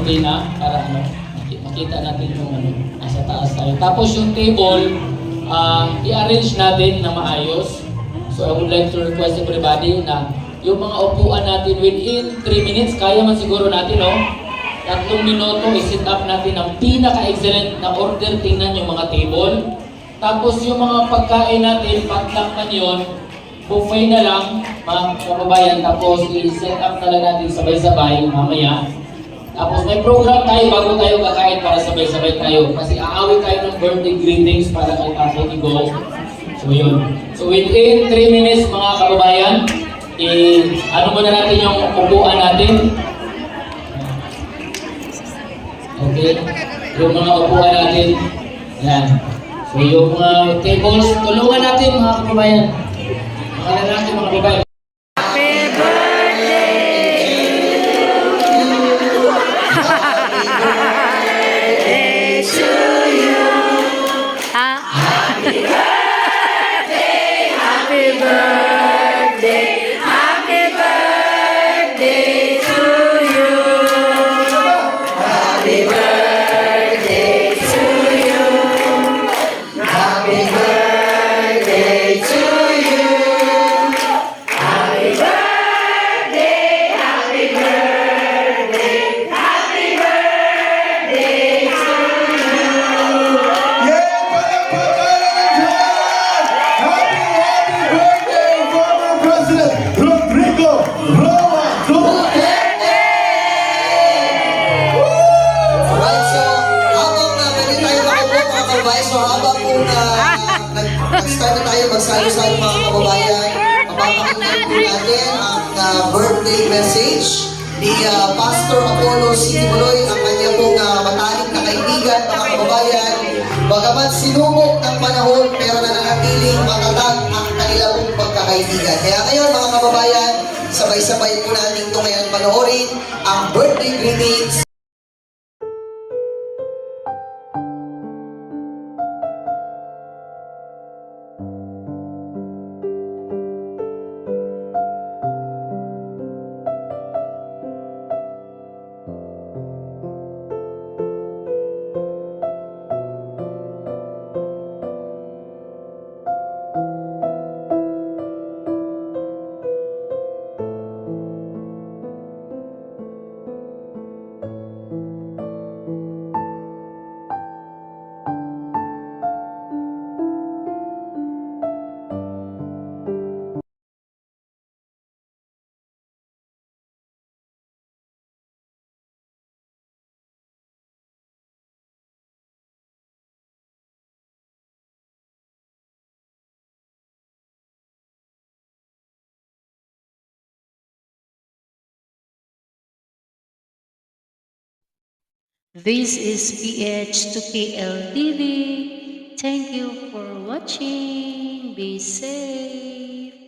kurtina para makita natin yung nasa taas tayo. Tapos yung table, i-arrange natin na maayos. So I would like to request everybody na yung mga upuan natin within 3 minutes, kaya man siguro natin, no? 3 minuto, i-set up natin ang pinaka-excellent na order. Tingnan yung mga table. Tapos yung mga pagkain natin, pagtakman yun, buffet na lang, mga kababayan. Tapos i-set up talaga natin sabay-sabay mamaya. Tapos may program tayo bago tayo kakain para sabay-sabay tayo. Kasi aawit tayo ng birthday greetings para kay Tatay Igo. So yun. So within 3 minutes mga kababayan, ano muna natin yung upuan natin. Okay. Yung mga upuan natin. Yan. So yung mga tables, tulungan natin mga kababayan. Mga lalaki, mga babae. Happy birthday to you. Happy birthday, happy birthday, happy birthday to you. Happy birthday to you. Happy birthday to you. Happy birthday, happy birthday, happy birthday to you. Happy birthday, former President Rodrigo Roa Duterte! Alright, so habang pwede tayo makipo mga kababayan, so habang po nag-start na tayo magsalo-salo mga kababayan, mapapakinggan po natin ang birthday message ni Pastor Apollo Sinimuloy, ang kanya pong matalik na kaibigan mga kababayan. Bagamat sinubok ng panahon, pero nananatiling matatag ang kanilang pagkakaibigan. Kaya ngayon mga kababayan, sabay-sabay po natin ito ngayon panoorin ang birthday greetings. This is PH to KL TV. Thank you for watching. Be safe.